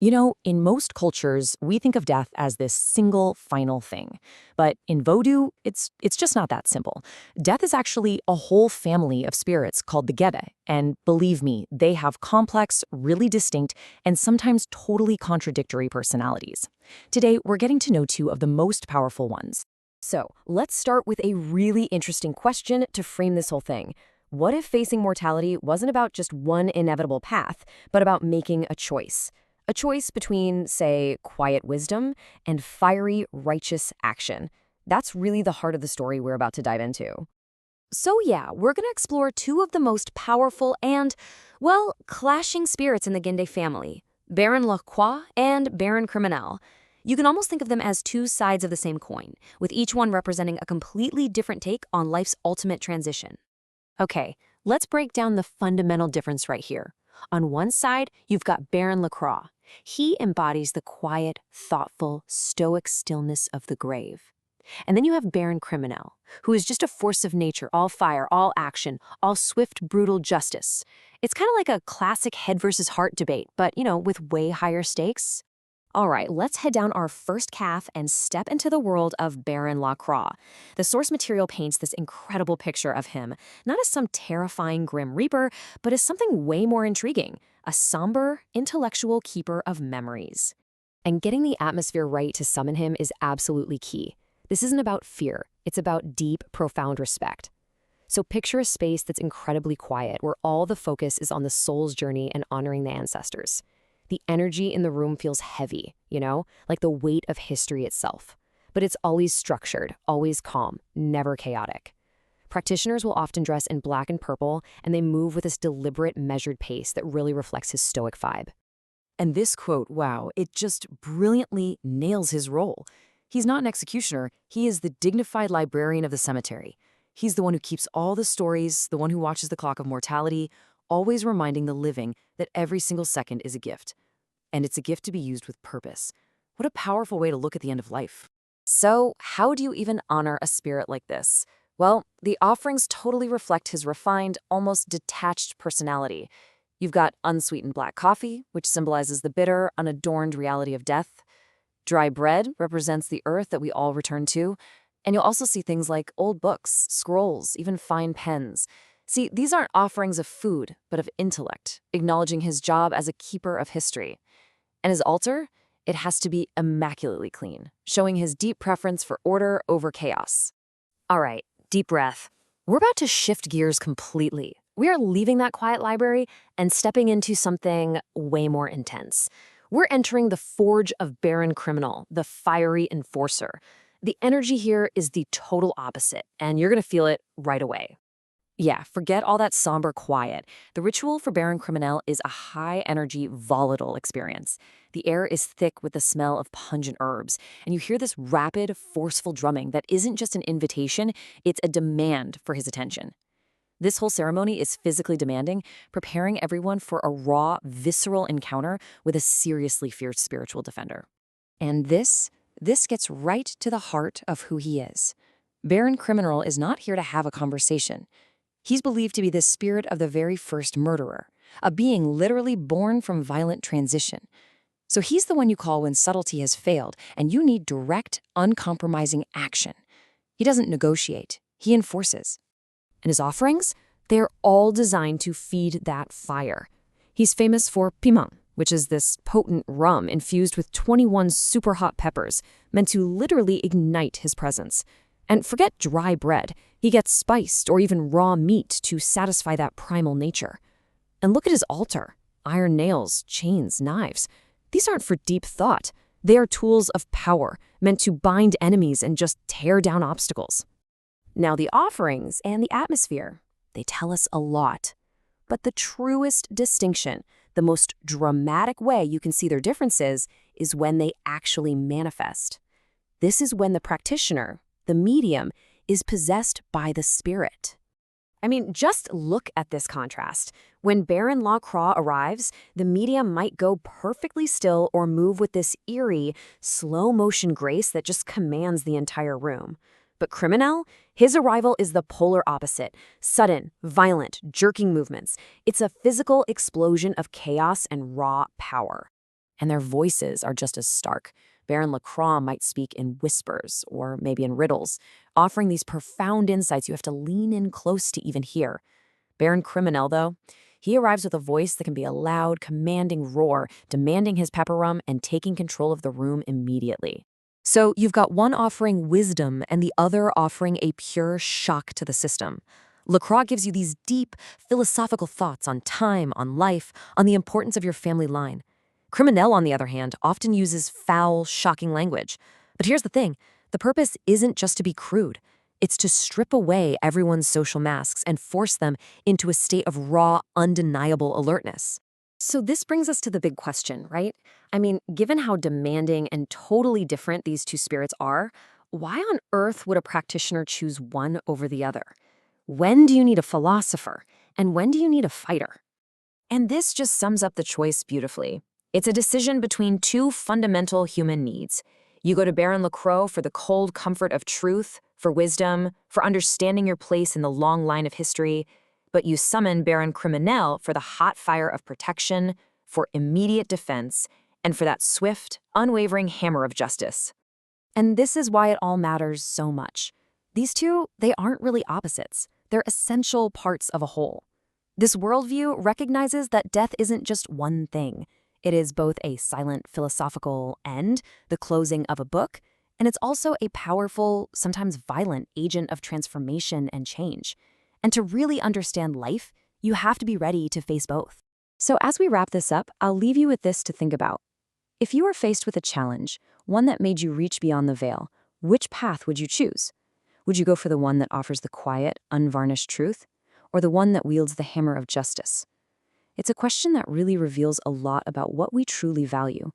You know, in most cultures, we think of death as this single final thing. But in Vodou, it's just not that simple. Death is actually a whole family of spirits called the Gebe, and believe me, they have complex, really distinct, and sometimes totally contradictory personalities. Today, we're getting to know two of the most powerful ones. So, let's start with a really interesting question to frame this whole thing. What if facing mortality wasn't about just one inevitable path, but about making a choice? A choice between, say, quiet wisdom and fiery, righteous action. That's really the heart of the story we're about to dive into. So yeah, we're going to explore two of the most powerful and, well, clashing spirits in the Guinde family, Baron Croix and Baron Kriminel. You can almost think of them as two sides of the same coin, with each one representing a completely different take on life's ultimate transition. Okay, let's break down the fundamental difference right here. On one side, you've got Baron Croix. He embodies the quiet, thoughtful, stoic stillness of the grave. And then you have Baron Kriminel, who is just a force of nature, all fire, all action, all swift, brutal justice. It's kind of like a classic head versus heart debate, but, with way higher stakes. All right, let's head down our first calf and step into the world of Baron Croix. The source material paints this incredible picture of him, not as some terrifying Grim Reaper, but as something way more intriguing, a somber, intellectual keeper of memories. And getting the atmosphere right to summon him is absolutely key. This isn't about fear, it's about deep, profound respect. So picture a space that's incredibly quiet, where all the focus is on the soul's journey and honoring the ancestors. The energy in the room feels heavy, like the weight of history itself. But it's always structured, always calm, never chaotic. Practitioners will often dress in black and purple, and they move with this deliberate, measured pace that really reflects his stoic vibe. And this quote, wow, it just brilliantly nails his role. He's not an executioner, he is the dignified librarian of the cemetery. He's the one who keeps all the stories, the one who watches the clock of mortality, always reminding the living that every single second is a gift. And it's a gift to be used with purpose. What a powerful way to look at the end of life. So, how do you even honor a spirit like this? Well, the offerings totally reflect his refined, almost detached personality. You've got unsweetened black coffee, which symbolizes the bitter, unadorned reality of death. Dry bread represents the earth that we all return to. And you'll also see things like old books, scrolls, even fine pens. See, these aren't offerings of food, but of intellect, acknowledging his job as a keeper of history. And his altar? It has to be immaculately clean, showing his deep preference for order over chaos. All right, deep breath. We're about to shift gears completely. We are leaving that quiet library and stepping into something way more intense. We're entering the forge of Baron Kriminel, the fiery enforcer. The energy here is the total opposite, and you're going to feel it right away. Yeah, forget all that somber quiet. The ritual for Baron Kriminel is a high-energy, volatile experience. The air is thick with the smell of pungent herbs, and you hear this rapid, forceful drumming that isn't just an invitation, it's a demand for his attention. This whole ceremony is physically demanding, preparing everyone for a raw, visceral encounter with a seriously fierce spiritual defender. And this gets right to the heart of who he is. Baron Kriminel is not here to have a conversation. He's believed to be the spirit of the very first murderer, a being literally born from violent transition. So he's the one you call when subtlety has failed and you need direct, uncompromising action. He doesn't negotiate, he enforces. And his offerings? They're all designed to feed that fire. He's famous for piment, which is this potent rum infused with 21 super hot peppers, meant to literally ignite his presence. And forget dry bread. He gets spiced or even raw meat to satisfy that primal nature. And look at his altar. Iron nails, chains, knives. These aren't for deep thought. They are tools of power, meant to bind enemies and just tear down obstacles. Now the offerings and the atmosphere, they tell us a lot. But the truest distinction, the most dramatic way you can see their differences, is when they actually manifest. This is when the practitioner, the medium, is possessed by the spirit. I mean, just look at this contrast. When Baron Croix arrives, the medium might go perfectly still or move with this eerie, slow-motion grace that just commands the entire room. But Kriminel, his arrival is the polar opposite. Sudden, violent, jerking movements. It's a physical explosion of chaos and raw power. and their voices are just as stark. Baron Lacroix might speak in whispers or maybe in riddles, offering these profound insights you have to lean in close to even hear. Baron Kriminel, though, he arrives with a voice that can be a loud, commanding roar, demanding his pepper and taking control of the room immediately. So you've got one offering wisdom and the other offering a pure shock to the system. Lacroix gives you these deep, philosophical thoughts on time, on life, on the importance of your family line. Kriminel, on the other hand, often uses foul, shocking language. But here's the thing, the purpose isn't just to be crude. It's to strip away everyone's social masks and force them into a state of raw, undeniable alertness. So this brings us to the big question, right? I mean, given how demanding and totally different these two spirits are, why on earth would a practitioner choose one over the other? When do you need a philosopher? And when do you need a fighter? And this just sums up the choice beautifully. It's a decision between two fundamental human needs. You go to Baron Lacroix for the cold comfort of truth, for wisdom, for understanding your place in the long line of history, but you summon Baron Kriminel for the hot fire of protection, for immediate defense, and for that swift, unwavering hammer of justice. And this is why it all matters so much. These two, they aren't really opposites. They're essential parts of a whole. This worldview recognizes that death isn't just one thing. It is both a silent philosophical end, the closing of a book, and it's also a powerful, sometimes violent agent of transformation and change. And to really understand life, you have to be ready to face both. So as we wrap this up, I'll leave you with this to think about. If you were faced with a challenge, one that made you reach beyond the veil, which path would you choose? Would you go for the one that offers the quiet, unvarnished truth, or the one that wields the hammer of justice? It's a question that really reveals a lot about what we truly value